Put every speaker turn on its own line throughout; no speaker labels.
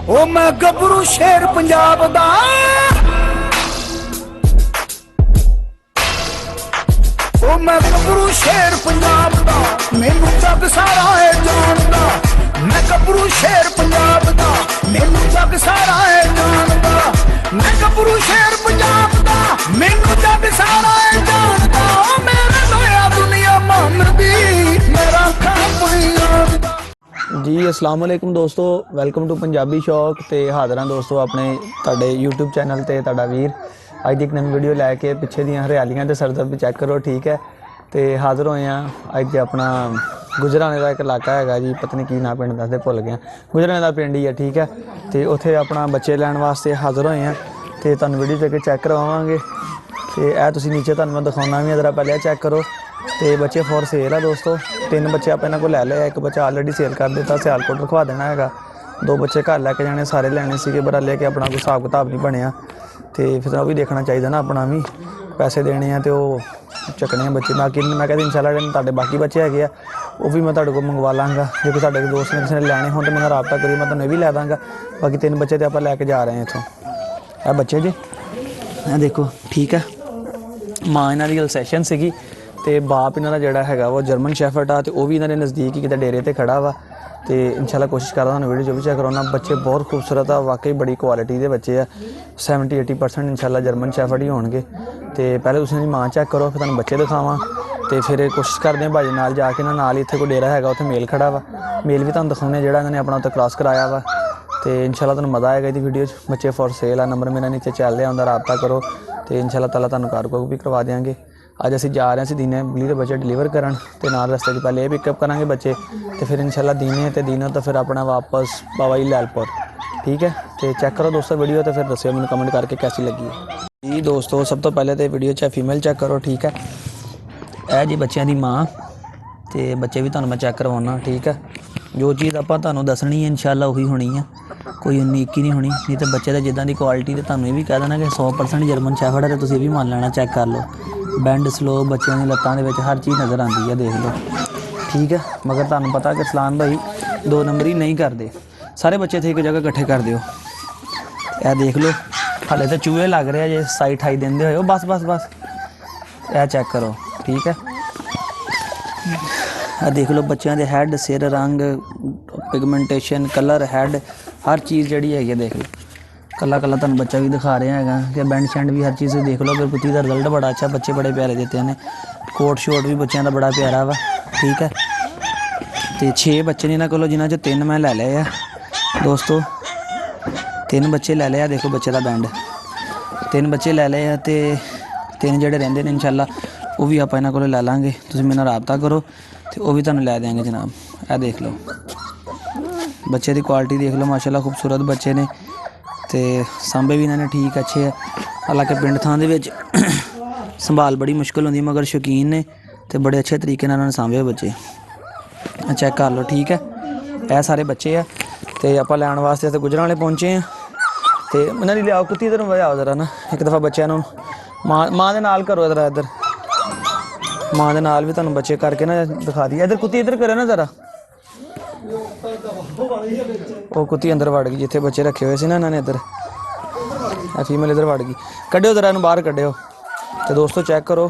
ओ मैं गबरू शेर पंजाब दा ओ मैं गबरू शेर पंजाब दा मैनू जग सारा है जानदा मैं गबरू शेर पंजाब दा मैनू जग सारा है जानदा मैं गबरू शेर पंजाब दा मैनू जग सारा है जानदा ओ मेरे लोया दुनिया मानदी मेरा खाप
जी अस्सलाम वालेकुम दोस्तों वेलकम टू पंजाबी शौक तो हाज़र हाँ दोस्तों अपने तुहाडे यूट्यूब चैनल ते तुहाडा वीर अज की एक नवी वीडियो लैके पिछे दी हरियालियां ते सरदर्द भी चैक करो ठीक है। तो हाज़र होए हैं अज अपना गुजराने का एक इलाका है जी पता नहीं की ना पिंड दसदे भुल गया गुजराने का पिंड ही है ठीक है। तो उत्थे अपना बच्चे लैन वास्ते हाज़र होए हैं तो तुहानूं वीडियो च चैक करवावांगे। तो यह तुसीं नीचे तुहानूं मैं दिखाउणा भी जरा पहले चैक करो। तो बच्चे फॉर सेल है दोस्तों 3 बच्चे आप इन्हों को लै लिया एक बच्चा ऑलरेडी सेल कर दिता सियालकोट रखवा देना है 2 बच्चे घर लैके जाने सारे लैने से बड़ा लेके अपना कोई हिसाब किताब नहीं बनया तो फिर वो भी देखना चाहिए ना अपना भी पैसे देने हैं तो चकने बच्चे बाकी मैं कहते इंशाल्लाह तुहाडे बाकी बच्चे है वो भी मैं तुहाडे को मंगवा लाँगा जो कि साडे दोस्त ने किसी ने लैने हो तो मैं राबता करी मैं तुहानूं भी लै दाँगा। बाकी 3 बच्चे तो आप लैके जा रहे हैं इत्थों ये बच्चे जी ये देखो ठीक है। माँ इन्हां दी अल्सैशन सीगी तो बाप इन्हों का जोड़ा है वो जर्मन शैफर्ड आ तो वह भी इन्होंने नज़दीक ही कितने डेरे पर खड़ा वा तो इंशाल्लाह कोशिश करदा तुहानूं वीडियो जो भी चेक कराउणा। बच्चे बहुत खूबसूरत आ वाकई बड़ी क्वालिटी के बच्चे आ 70-80% इंशाल्लाह जर्मन शैफर्ड ही होणगे। तो पहले तुसीं इहदी माँ चेक करो फिर तुहानूं बच्चे दिखावां तो फिर कोशिश करते हैं भाजी नाल जाके नाल ही इत्थे कोई डेरा है उत्थे मेल खड़ा वा मेल भी तुहानूं दिखाउने जिहड़ा इन्होंने अपना उत्ते क्रॉस कराया वा। तो इंशाल्लाह तुहानूं मज़ा आएगा इहदी वीडियो बच्चे फॉर सेल आ नंबर मेरा नीचे चल रहा उनका राबता करो तो इंशाल्लाह ताला तुहानूं कारगो भी करवा देंगे। अज असीं जा रहे हैं दीने बिल्ली के बच्चे डिलीवर करन ते नाल रस्ते च पहले पिकअप करांगे बच्चे तो फिर इंशाल्लाह दीने तो फिर अपना वापस बाबा जी लैलपुर ठीक है। तो चेक करो दोस्तों वीडियो तो फिर दस्सिओ मैनूं कमेंट करके कैसी लगी है जी। दोस्तों सब तो पहले तो वीडियो च फीमेल चेक करो ठीक है। यह जी बच्चों की माँ तो बच्चे भी तुहानूं मैं चेक करवाना ठीक है। जो चीज़ आपां तुहानूं दसनी है इंशाल्लाह उही होनी है कोई 19-21 नहीं होनी नहीं तो बच्चे का जिदा की क्वालिटी तो तुहानूं ये भी कह देना कि 100% जर्मन शैफर्ड है तो तुसीं भी मान लेना चेक कर लो बैंड स्लो बच्चों की लत्तां दे विच हर चीज़ नज़र आती है देख लो ठीक है। मगर तुहानूं पता कि सलान भाई 2 नंबरी नहीं करते सारे बच्चे थे एक जगह इकट्ठे कर दिओ। यह देख लो हाले तो चूहे लग रहे जे 27-28 दिन दे होए बस बस बस यह चेक करो ठीक है। यह देख लो बच्चों के हैड सिर रंग पिगमेंटेशन कलर हैड हर चीज़ जी है देख लो कला कला तुम बच्चा भी दिखा रहे हैं कि बैंड शैंड भी हर चीज़ देख लो। अगर पुत्ती का रिजल्ट बड़ा अच्छा बच्चे बड़े प्यारे देते हैं कोट शोट भी बच्चों का बड़ा प्यारा वा ठीक है। तो 6 बच्चे ने इन्होंने को जिन्हों 3 मैं लै लिया दोस्तों 3 बच्चे लै लिया देखो बच्चे का बैंड 3 बच्चे लै लिया तो 3 जोड़े रेंदे ने इंशाल्लाह वो भी आप इन्हों को लै लाँगे तुसीं मेरे नाल राबता करो तो वह भी तुहानूं लै देंगे जनाब। यह देख लो बच्चे की क्वालिटी देख लो माशाल्लाह खूबसूरत बच्चे ने तो सांबे भी इन्होंने ठीक अच्छे है। हालांकि पिंड थां दे विच संभाल बड़ी मुश्किल होंदी मगर शौकीन ने तो बड़े अच्छे तरीके नाल सांभे बच्चे चेक कर लो ठीक है। यह सारे बच्चे है तो आप लैन वास्ते तो गुजरां पहुँचे हैं तो इन्होंने लियाओ कुत्ती इधर वजाओ जरा ना एक दफ़ा बच्चों माँ के नाल करो इधर इधर माँ के नाल भी तुहानूं बच्चे करके ना दिखा दी इधर कुत्ती इधर करो ना जरा वो कुत्ती अंदर वड़ गई जिथे बच्चे रखे हुए थे ना इन्होंने इधर फीमेल इधर वड़ गई कड्डिओ जरा इन्हूं बाहर कड्डिओ। तो दोस्तों चेक करो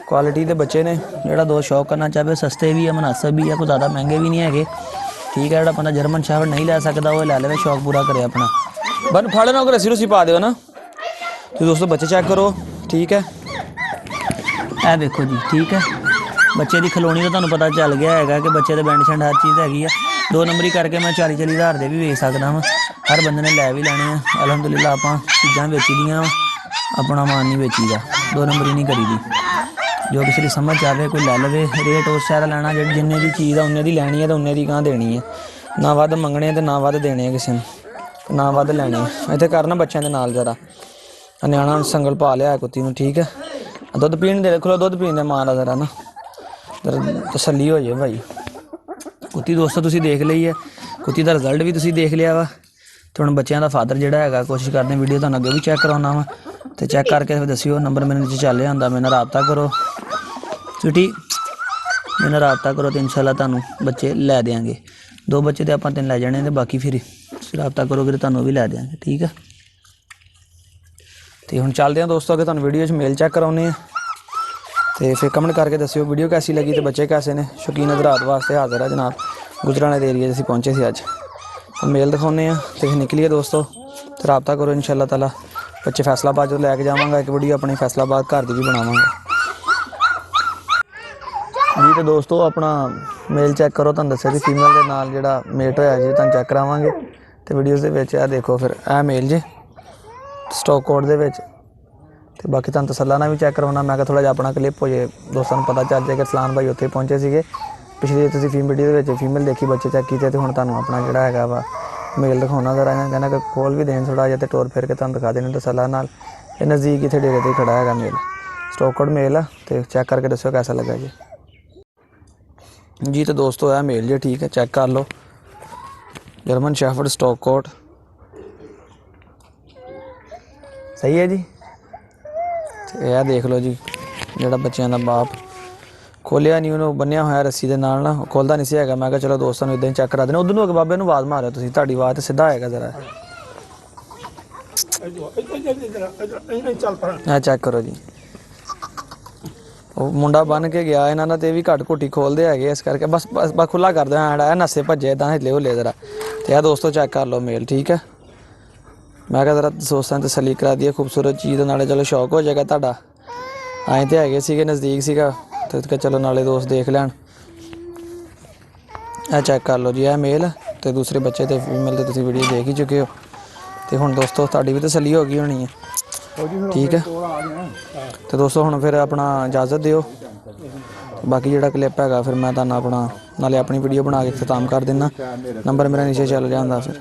क्वालिटी के बच्चे ने जोड़ा दोस्त शौक करना चाहे सस्ते भी है मुनासिब भी है कोई ज़्यादा महंगे भी नहीं है ठीक है। जो बंदा जर्मन शैफर्ड नहीं लै सकता वो लै ले शौक पूरा करे अपना बन फड़ ना रस्सी रुस्सी पा दो ना। तो दोस्तों बच्चे चेक करो ठीक है। यह देखो जी ठीक है बच्चे की खिलौनी तो तुहानूं पता चल गया है कि बच्चे के बैंड शैंड हर चीज़ हैगी है 2 नंबरी करके मैं 40-40 हज़ार के भी वेच सकदा वां हर बंदे ने लै भी लैने हैं अलहमदुलिल्लाह आपां चीज़ां बेची दियां अपना मान नहीं बेची दा 2 नंबरी नहीं करी दी जो किसी की समझ आवे कोई लै लवे रेट उस शहर लैना जिन्ने की चीज़ है उन्ने दी लैनी है तो उन्ने दी कहाँ देनी है ना वध मंगने तो ना वध देने किसी ने ना वध लैने इत्थे करना बच्चों के नाल जरा न्याणा संगल पा लिया कुत्ती नूं ठीक है। दुध पीन दे देखो दुध पीन दे मां दा जरा ना तसल्ली हो जाए भाई कुत्ती दोस्तों तुसीं देख ली है कुत्ती का रिजल्ट भी तुसीं देख लिया वा तो हुण बच्चों का फादर जिहड़ा है कोशिश करते वीडियो तुहानूं अगे भी चेक करवाना वा तो चेक करके फिर दस्सिओ नंबर मेरे नीचे चल रहा होंदा मेरे नाल राबता करो स्वीटी मेरे नाल राबता करो तो इंशाल्लाह तुहानूं बच्चे लै देंगे 2 बच्चे तो आपां 3 लै जाने ते बाकी फिर ਤੁਸੀਂ ਰਾਬਤਾ ਕਰੋਗੇ ਤਾਂ ਤੁਹਾਨੂੰ ਵੀ ਲੈ ਦਿਆਂਗੇ, ਠੀਕ ਹੈ। ਤੇ ਹੁਣ ਚੱਲਦੇ ਹਾਂ ਦੋਸਤੋ ਅੱਗੇ, ਤੁਹਾਨੂੰ ਵੀਡੀਓ 'ਚ ਮੇਲ ਚੈੱਕ ਕਰਾਉਂਦੇ ਆ ਤੇ ਫਿਰ ਕਮੈਂਟ ਕਰਕੇ ਦੱਸਿਓ ਵੀਡੀਓ कैसी लगी ਤੇ ਬੱਚੇ कैसे ਨੇ। ਸ਼ੌਕੀਨ ਹਜ਼ਰਾਤ ਵਾਸਤੇ ਹਾਜ਼ਰ ਹੈ ਜਨਾਬ, ਗੁਜਰਾਣੇ ਦੇ ਏਰੀਏ 'ਚ ਅਸੀਂ ਪਹੁੰਚੇ ਸੀ ਅੱਜ। ਮੇਲ ਦਿਖਾਉਂਦੇ ਆ ਤੇ ਫਿਰ ਨਿਕਲੀਏ ਦੋਸਤੋ, ਤੇ ਰਾਬਤਾ ਕਰੋ ਇਨਸ਼ਾਅੱਲਾ ਤਾਲਾ। ਬੱਚੇ ਫੈਸਲਾਬਾਦ ਜਦੋਂ ਲੈ ਕੇ ਜਾਵਾਂਗਾ, ਇੱਕ ਵੀਡੀਓ ਆਪਣੀ ਫੈਸਲਾਬਾਦ ਘਰ ਦੀ ਵੀ ਬਣਾਵਾਂਗਾ ਜੀ। ਤੇ ਦੋਸਤੋ ਆਪਣਾ ਮੇਲ ਚੈੱਕ ਕਰੋ, ਤੁਹਾਨੂੰ ਦੱਸਿਆ ਸੀ ਫੀਮੇਲ ਦੇ ਨਾਲ ਜਿਹੜਾ ਮੇਟ ਹੋਇਆ ਜੀ ਤੁਹਾਨੂੰ ਚੈੱਕ ਕਰਾਵਾਂਗੇ ਤੇ ਵੀਡੀਓਜ਼ ਦੇ ਵਿੱਚ। ਇਹ ਦੇਖੋ ਫਿਰ ਇਹ ਮੇਲ ਜੀ ਸਟਾਕ ਕੋਡ ਦੇ ਵਿੱਚ, ਤੇ ਬਾਕੀ ਤੁਹਾਨੂੰ ਤਸੱਲਾ ਨਾਲ ਵੀ ਚੈੱਕ ਕਰਾਉਣਾ। ਮੈਂ ਕਿਹਾ ਥੋੜ੍ਹਾ ਜਿਹਾ ਆਪਣਾ ਕਲਿੱਪ ਹੋ ਜੇ, ਦੋਸਤਾਂ ਨੂੰ ਪਤਾ ਚੱਲ ਜਾਏ ਕਿ ਸਲਾਨ ਭਾਈ ਉੱਥੇ ਪਹੁੰਚੇ ਸੀਗੇ। ਪਿਛਲੀ ਤੁਸੀਂ ਵੀਡੀਓ ਦੇ ਵਿੱਚ ਫੀਮੇਲ ਦੇਖੀ, ਬੱਚੇ ਚੈੱਕ ਕੀਤੇ, ਤੇ ਹੁਣ ਤੁਹਾਨੂੰ ਆਪਣਾ ਜਿਹੜਾ ਹੈਗਾ ਵਾ ਮੇਲ ਦਿਖਾਉਣਾ ਜ਼ਰਾ। ਇਹਨਾਂ ਕਹਿੰਦਾ ਕਿ ਖੋਲ ਵੀ ਦੇਣ ਥੋੜ੍ਹਾ ਜਿਹਾ ਤੇ ਟੋਰ ਫਿਰ ਕੇ ਤੁਹਾਨੂੰ ਦਿਖਾ ਦੇਣੇ ਤਸੱਲਾ ਨਾਲ। ਇਹ ਨਜ਼ਦੀਕ ਇੱਥੇ ਡੇਰੇ 'ਤੇ ਖੜਾ ਹੈਗਾ ਮੇਲ, ਸਟਾਕ ਕੋਡ ਮੇਲ ਆ, ਤੇ ਚੈੱਕ ਕਰਕੇ ਦੱਸਿਓ कैसा ਲੱਗਾ ਜੀ। ਜੀ ਤੇ ਦੋਸਤੋ ਇਹ ਮੇਲ ਜੀ, ਠੀਕ ਹੈ, ਚੈੱਕ ਕਰ ਲਓ। ਜਰਮਨ ਸ਼ੈਫਰਡ ਸਟਾਕ ਕੋਡ ਸਹੀ ਹੈ ਜੀ। ਤੇ ਇਹ ਦੇਖ ਲਓ ਜੀ, ਜਿਹੜਾ ਬੱਚਿਆਂ ਦਾ ਬਾਪ ਖੋਲਿਆ ਨਹੀਂ, ਉਹਨੂੰ ਬੰਨਿਆ ਹੋਇਆ ਰੱਸੀ ਦੇ ਨਾਲ ਨਾ, ਖੋਲਦਾ ਨਹੀਂ ਸੀ ਹੈਗਾ। ਮੈਂ ਕਿਹਾ ਚਲੋ ਦੋਸਤਾਂ ਨੂੰ ਇੱਦਾਂ ਹੀ ਚੈੱਕ ਕਰਾ ਦੇਣਾ। ਉਧਰ ਨੂੰ ਅੱਗੇ ਬਾਬੇ ਨੂੰ ਆਵਾਜ਼ ਮਾਰਿਓ ਤੁਸੀਂ, ਤੁਹਾਡੀ ਆਵਾਜ਼ ਤੇ ਸਿੱਧਾ ਆਏਗਾ ਜ਼ਰਾ। ਇਹ ਚੈੱਕ ਕਰੋ ਜੀ, ਉਹ ਮੁੰਡਾ ਬੰਨ ਕੇ ਗਿਆ ਇਹਨਾਂ ਦਾ, ਤੇ ਵੀ ਘੱਟ ਘੁੱਟੀ ਖੋਲਦੇ ਹੈਗੇ, ਇਸ ਕਰਕੇ ਬਸ ਖੁੱਲਾ ਕਰਦੇ ਹਾਂ। ਨੱਸੇ ਭੱਜੇ ਇੱਦਾਂ ਹਿੱਲੇ ਹੁੱਲੇ ਜ਼ਰਾ। ਤੇ ਇਹ ਦੋਸਤੋ ਚੈੱਕ ਕਰ ਲਓ ਮੇਲ, ਠੀਕ ਹੈ। ਮੈਂ ਕਿਹਾ ਜ਼ਰਾ ਦੋਸਤਾਂ ਨੂੰ ਤਸੱਲੀ ਕਰਾ ਦਈਏ ਖੂਬਸੂਰਤ ਚੀਜ਼ ਦੇ ਨਾਲੇ, ਚਲੋ ਸ਼ੌਕ ਹੋ ਜਾਏਗਾ ਤੁਹਾਡਾ। ਆਏ ਤੇ ਹੈਗੇ ਸੀਗੇ, ਨਜ਼ਦੀਕ ਸੀਗਾ, ਤੇ ਚਲੋ ਨਾਲੇ ਦੋਸਤ ਦੇਖ ਲੈਣ। ਇਹ ਚੈੱਕ ਕਰ ਲਓ ਜੀ, ਇਹ ਮੇਲ ਤੇ ਦੂਸਰੇ ਬੱਚੇ ਤੇ ਫੀਮੇਲ ਤੇ ਤੁਸੀਂ ਵੀਡੀਓ ਦੇਖ ਹੀ ਚੁੱਕੇ ਹੋ। ਤੇ ਹੁਣ ਦੋਸਤੋ ਤੁਹਾਡੀ ਵੀ ਤਸੱਲੀ ਹੋ ਗਈ ਹੋਣੀ ਹੈ, ਠੀਕ ਹੈ। ਤੇ ਦੋਸਤੋ ਹੁਣ ਫਿਰ ਆਪਣਾ ਇਜਾਜ਼ਤ ਦਿਓ, ਬਾਕੀ ਜਿਹੜਾ ਕਲਿੱਪ ਹੈਗਾ ਫਿਰ ਮੈਂ ਤੁਹਾਨੂੰ ਆਪਣਾ ਨਾਲੇ ਆਪਣੀ ਵੀਡੀਓ ਬਣਾ ਕੇ ਖਤਮ ਕਰ ਦਿੰਦਾ। ਨੰਬਰ ਮੇਰਾ ਨੀਚੇ ਚੱਲ ਜਾਂਦਾ ਫਿਰ।